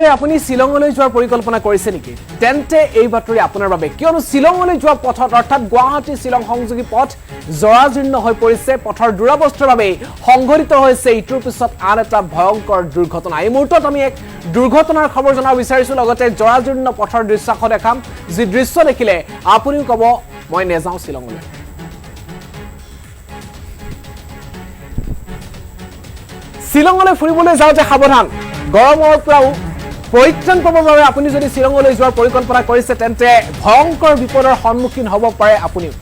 আপুনি শিলঙলৈ যোৱাৰ পৰিকল্পনা কৰিছে নেকি তেন্তে এই বাতৰি আপোনাৰ বাবে কিয়নো শিলঙলৈ যোৱা পথত অৰ্থাৎ গুৱাহাটী শিলং সংযোগী পথ জৰাজীৰ্ণ হৈ পৰিছে পথৰ দুৰৱস্থাৰ বাবে সংঘটিত হৈছে ইটোৰ পিছত আন এটা ভয়ংকৰ দুৰ্ঘটনা এই মুহূৰ্তত আমি এক দুৰ্ঘটনাৰ খবৰ জনাব বিচাৰিছো লগতে জৰাজীৰ্ণ পথৰ দৃশ্যাংশ দেখাম যি দৃশ্য দেখিলে আপুনিও ক'ব মই নেযাওঁ শিলঙলৈ শিলঙলৈ ফুৰিবলৈ যাওঁতে সাৱধান গৰমৰ পৰাও পৰিত্ৰাণ পাবৰ বাবে আপুনি যদি শিলঙলৈ যোৱাৰ পৰিকল্পনা কৰিছে তেন্তে ভয়ংকৰ বিপদৰ সন্মুখীন হ'ব পাৰে আপুনিও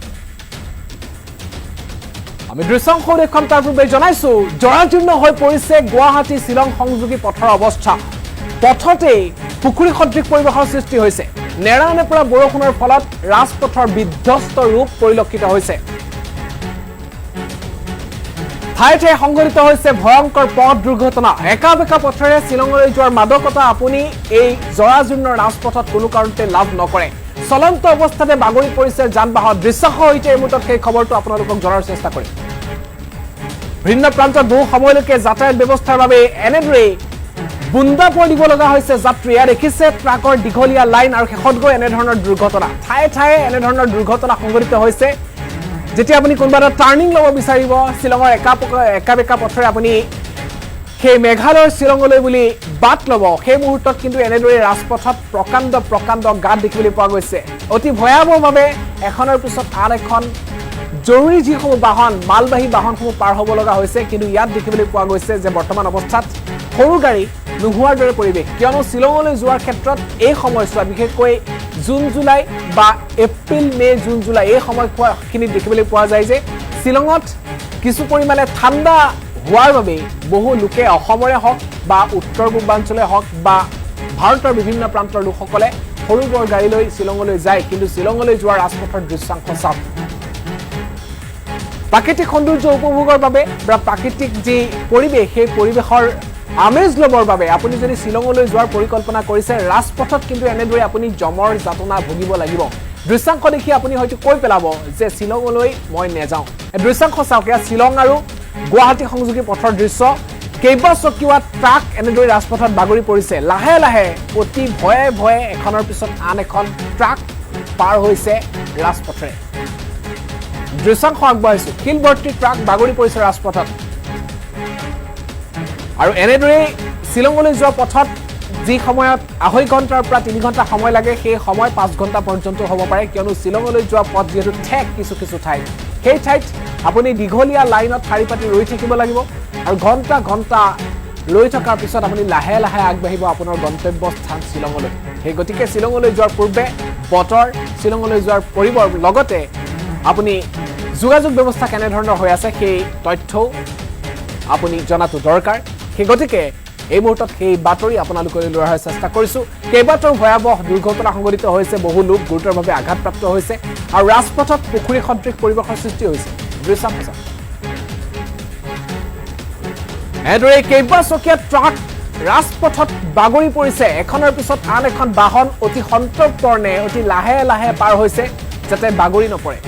আমি দৃশ্যাংশ দেখুৱাম তাৰ পূৰ্বে জনাইছো জৰাজীৰ্ণ হৈ পৰিছে গুৱাহাটী শিলং সংযোগী পথৰ অৱস্থা পথতে পুখুৰী সদৃশ পৰিৱেশৰ সৃষ্টি হৈছে নেৰানে পৰা বৰষুণৰ ফলত ৰাজপথৰ বিধ্বস্ত ৰূপ পৰিলক্ষিত হৈছে ঠায়ে ঠায়ে সংঘটিত হৈছে ভয়ংকৰ পথ দুৰ্ঘটনা একা বেকা পথেৰে শিলঙলৈ যোৱাৰ মাদকতা আপুনি এই জৰাজীৰ্ণ ৰাজপথত কোনো কাৰণতে লাভ নকৰে চলন্ত অৱস্থাতে বাগৰি পৰিছে যান বাহন দৃশ্যাংশ সৈতে এই মুহূৰ্তত সেই খবৰটো আপোনালোকক জনাৰ চেষ্টা কৰিম ভিন্ন প্ৰান্তত বহু সময়লৈকে যাতায়াত ব্যৱস্থাৰ বাবে এনেদৰে বুন্দা পৰি দিব লগা হৈছে যাত্ৰীয়ে দেখিছে ট্ৰাকৰ দীঘলীয়া লাইন আৰু শেষত গৈ এনেধৰণৰ দুৰ্ঘটনা ঠায়ে ঠায়ে এনেধৰণৰ দুৰ্ঘটনা সংঘটিত হৈছে যেতিয়া আপুনি কোনবা এটা টাৰ্নিং ল'ব বিচাৰিব শিলঙৰ একা বেকা পথৰে আপুনি সেই মেঘালয়ৰ শিলঙলৈ বুলি বাট ল'ব সেই মুহূৰ্তত কিন্তু এনেদৰে ৰাজপথত প্ৰকাণ্ড গাঁত দেখিবলৈ পোৱা গৈছে অতি ভয়াৱহভাৱে এখনৰ পিছত আন এখন জৰুৰী যিসমূহ বাহন মালবাহী বাহনসমূহ পাৰ হ'ব লগা হৈছে কিন্তু ইয়াত দেখিবলৈ পোৱা গৈছে যে বৰ্তমান অৱস্থাত সৰু গাড়ী নোহোৱাৰ দৰে পৰিৱেশ কিয়নো শিলঙলৈ যোৱাৰ ক্ষেত্ৰত এই সময়ছোৱাত বিশেষকৈ জুন জুলাই বা এপ্ৰিল মে জুন জুলাই এই সময়খিনিত দেখিবলৈ পোৱা যায় যে শিলঙত কিছু পৰিমাণে ঠাণ্ডা হোৱাৰ বাবে বহু লোকে অসমৰে হওক বা উত্তৰ পূৰ্বাঞ্চলে হওক বা ভাৰতৰ বিভিন্ন প্ৰান্তৰ লোকসকলে সৰু বৰ গাড়ী লৈ শিলঙলৈ যায় কিন্তু শিলঙলৈ যোৱাৰ ৰাজপথৰ দৃশ্যাংশ চাওক প্ৰাকৃতিক সৌন্দৰ্য উপভোগৰ বাবে বা প্ৰাকৃতিক যি পৰিৱেশ সেই পৰিৱেশৰ আমেজ ল'বৰ বাবে আপুনি যদি শিলঙলৈ যোৱাৰ পৰিকল্পনা কৰিছে ৰাজপথত কিন্তু এনেদৰে আপুনি জমৰ যাতনা ভুগিব লাগিব দৃশ্যাংশ দেখি আপুনি হয়তো কৈ পেলাব যে শিলঙলৈ মই নেযাওঁ এই দৃশ্যাংশ চাওক এয়া শিলং আৰু গুৱাহাটী সংযোগী পথৰ দৃশ্য কেইবাচকীয়া ট্ৰাক এনেদৰে ৰাজপথত বাগৰি পৰিছে লাহে লাহে অতি ভয়ে ভয়ে এখনৰ পিছত আন এখন ট্ৰাক পাৰ হৈছে ৰাজপথেৰে দৃশ্যাংশ আগবঢ়াইছো শিলভৰ্তি ট্ৰাক বাগৰি পৰিছে ৰাজপথত আৰু এনেদৰে শিলঙলৈ যোৱা পথত যি সময়ত 2.5 ঘণ্টাৰ পৰা 3 ঘণ্টা সময় লাগে সেই সময় 5 ঘণ্টা পৰ্যন্ত হ'ব পাৰে কিয়নো শিলঙলৈ যোৱা পথ যেহেতু ঠেক কিছু ঠাইত সেই ঠাইত আপুনি দীঘলীয়া লাইনত শাৰী পাতি ৰৈ থাকিব লাগিব আৰু ঘণ্টা ৰৈ থকাৰ পিছত আপুনি লাহে লাহে আগবাঢ়িব আপোনাৰ গন্তব্য স্থান শিলঙলৈ সেই গতিকে শিলঙলৈ যোৱাৰ পূৰ্বে বতৰ শিলঙলৈ যোৱাৰ পৰিবৰ লগতে আপুনি যোগাযোগ ব্যৱস্থা কেনেধৰণৰ হৈ আছে সেই তথ্যও আপুনি জনাটো দৰকাৰ সেই গতিকে এই মুহূৰ্তত সেই বাতৰি আপোনালোকলৈ লৈ অহাৰ চেষ্টা কৰিছো কেইবাটাও ভয়াৱহ দুৰ্ঘটনা সংঘটিত হৈছে বহু লোক গুৰুতৰভাৱে আঘাতপ্ৰাপ্ত হৈছে আৰু ৰাজপথত পুখুৰী সদৃশ পৰিৱেশৰ সৃষ্টি হৈছে দৃশ্যাংশ এনেদৰে কেইবাচকীয়া ট্ৰাক ৰাজপথত বাগৰি পৰিছে এখনৰ পিছত আন এখন বাহন অতি সন্তৰ্পণে অতি লাহে লাহে পাৰ হৈছে যাতে বাগৰি নপৰে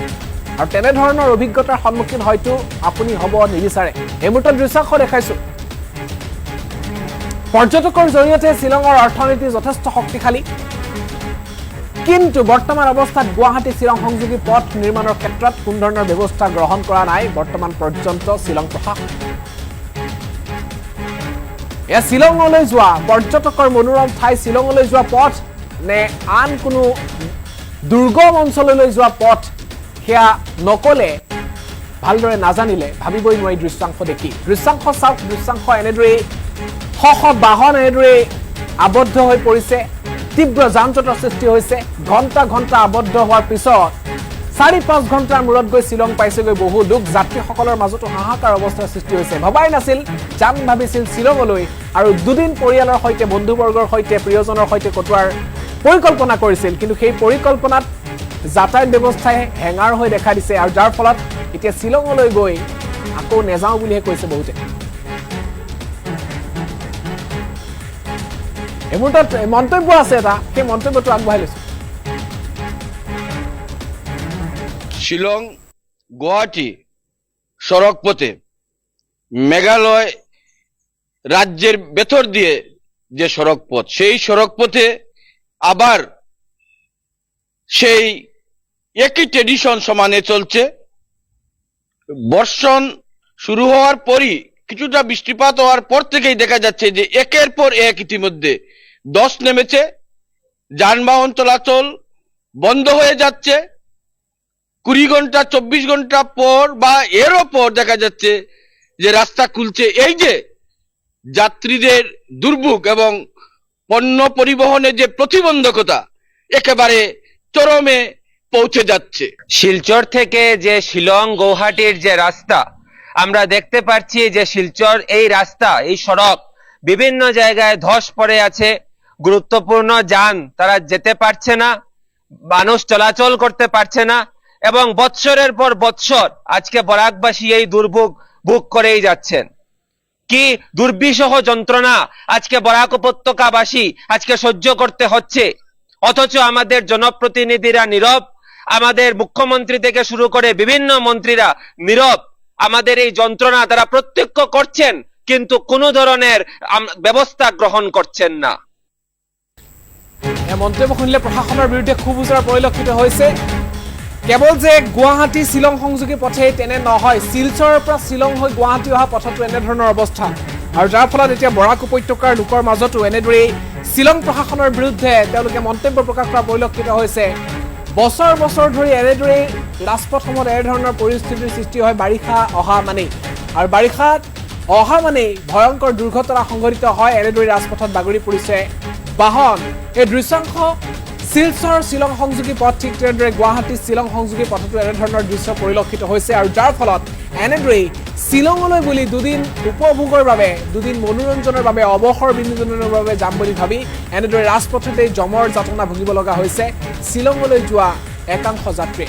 আৰু তেনেধৰণৰ অভিজ্ঞতাৰ সন্মুখীন হয়তো আপুনি হ'ব নিবিচাৰে এই মুহূৰ্তত দৃশ্যাংশ দেখাইছো পৰ্যটকৰ জৰিয়তে শিলঙৰ অৰ্থনীতি যথেষ্ট শক্তিশালী কিন্তু বৰ্তমান অৱস্থাত গুৱাহাটী শিলং সংযোগী পথ নিৰ্মাণৰ ক্ষেত্ৰত কোনো ধৰণৰ ব্যৱস্থা গ্ৰহণ কৰা নাই বৰ্তমান পৰ্যন্ত শিলং প্ৰশাসন এয়া শিলঙলৈ যোৱা পৰ্যটকৰ মনোৰম ঠাই শিলঙলৈ যোৱা পথ নে আন কোনো দুৰ্গম অঞ্চললৈ যোৱা পথ সেয়া নকলে ভালদৰে নাজানিলে ভাবিবই নোৱাৰি দৃশ্যাংশ দেখি দৃশ্যাংশ চাওক দৃশ্যাংশ এনেদৰে শ বাহন এনেদৰে আবদ্ধ হৈ পৰিছে তীব্ৰ যান জঁটৰ সৃষ্টি হৈছে ঘণ্টা আবদ্ধ হোৱাৰ পিছত 4-5 ঘণ্টাৰ মূৰত গৈ শিলং পাইছেগৈ বহু লোক যাত্ৰীসকলৰ মাজতো হাহাকাৰ অৱস্থাৰ সৃষ্টি হৈছে ভবাই নাছিল যাম ভাবিছিল শিলঙলৈ আৰু দুদিন পৰিয়ালৰ সৈতে বন্ধুবৰ্গৰ সৈতে প্ৰিয়জনৰ সৈতে কটোৱাৰ পৰিকল্পনা কৰিছিল কিন্তু সেই পৰিকল্পনাত যাতায়াত ব্যৱস্থাই হেঙাৰ হৈ দেখা দিছে আৰু যাৰ ফলত এতিয়া শিলঙলৈ গৈ আকৌ নেযাওঁ বুলিহে কৈছে বহুতে এই মুহূৰ্তত মন্তব্য আছে এটা সেই মন্তব্যটো আগবঢ়াই লৈছো শিলং গুৱাহাটী সড়ক পথে মেঘালয় রাজ্যের ভেতর দিয়ে যে সড়ক পথ, সেই সড়ক পথে আবার সেই একই ট্রেডিশন সমানে চলছে। বর্ষণ শুরু হওয়ার পরই কিছুটা বৃষ্টিপাত হওয়ার পর থেকেই দেখা যাচ্ছে যে একের পর এক ইতিমধ্যে ধস নেমেছে, যানবাহন চলাচল বন্ধ হয়ে যাচ্ছে। 20 ঘন্টা 24 ঘন্টা পর বা এরও পর দেখা যাচ্ছে যে রাস্তা খুলছে। এই যে যাত্রীদের দুর্ভোগ এবং পণ্য পরিবহনে যে প্রতিবন্ধকতা একেবারে চরমে পৌঁছে যাচ্ছে। শিলচর থেকে যে শিলং গৌহাটির যে রাস্তা আমরা দেখতে পাচ্ছি, যে শিলচর এই রাস্তা, এই সড়ক বিভিন্ন জায়গায় ধস পড়ে আছে। গুরুত্বপূর্ণ যান তারা যেতে পারছে না, মানুষ চলাচল করতে পারছে না, এবং বৎসরের পর বৎসর আজকে বরাকবাসী এই দুর্ভোগ ভোগ করেই যাচ্ছেন। কি দুর্বিষহ যন্ত্রণা আজকে বরাক উপত্যকাবাসী আজকে সহ্য করতে হচ্ছে, অথচ আমাদের জনপ্রতিনিধিরা নীরব, আমাদের মুখ্যমন্ত্রী থেকে শুরু করে বিভিন্ন মন্ত্রীরা নীরব। আমাদের এই যন্ত্রণা তারা প্রত্যক্ষ করছেন, কিন্তু কোনো ধরনের ব্যবস্থা গ্রহণ করছেন না। মন্তব্য শুনিলে প্ৰশাসনৰ বিৰুদ্ধে ক্ষোভ উজৰা পৰিলক্ষিত হৈছে। কেৱল যে গুৱাহাটী শ্বিলং সংযোগী পথেই তেনে নহয়, শিলচৰৰ পৰা শ্বিলং হৈ গুৱাহাটী অহা পথতো এনেধৰণৰ অৱস্থা, আৰু যাৰ ফলত এতিয়া বৰাক উপত্যকাৰ লোকৰ মাজতো এনেদৰেই শ্বিলং প্ৰশাসনৰ বিৰুদ্ধে তেওঁলোকে মন্তব্য প্ৰকাশ কৰা পৰিলক্ষিত হৈছে। বছৰ বছৰ ধৰি এনেদৰেই ৰাজপথসমূহত এনেধৰণৰ পৰিস্থিতিৰ সৃষ্টি হয় বাৰিষা অহা মানেই, আৰু বাৰিষাত অহা মানেই ভয়ংকৰ দুৰ্ঘটনা সংঘটিত হয়। এনেদৰে ৰাজপথত বাগৰি পৰিছে বাহন। এই দৃশ্যাংশ শিলচৰ শ্বিলং সংযোগী পথ, ঠিক তেনেদৰে গুৱাহাটী শ্বিলং সংযোগী পথতো এনেধৰণৰ দৃশ্য পৰিলক্ষিত হৈছে, আৰু যাৰ ফলত এনেদৰেই শ্বিলঙলৈ বুলি দুদিন উপভোগৰ বাবে, দুদিন মনোৰঞ্জনৰ বাবে, অৱসৰ বিনোদনৰ বাবে যাম বুলি ভাবি এনেদৰে ৰাজপথতেই জমৰ যাতনা ভুগিব লগা হৈছে শ্বিলঙলৈ যোৱা একাংশ যাত্ৰী।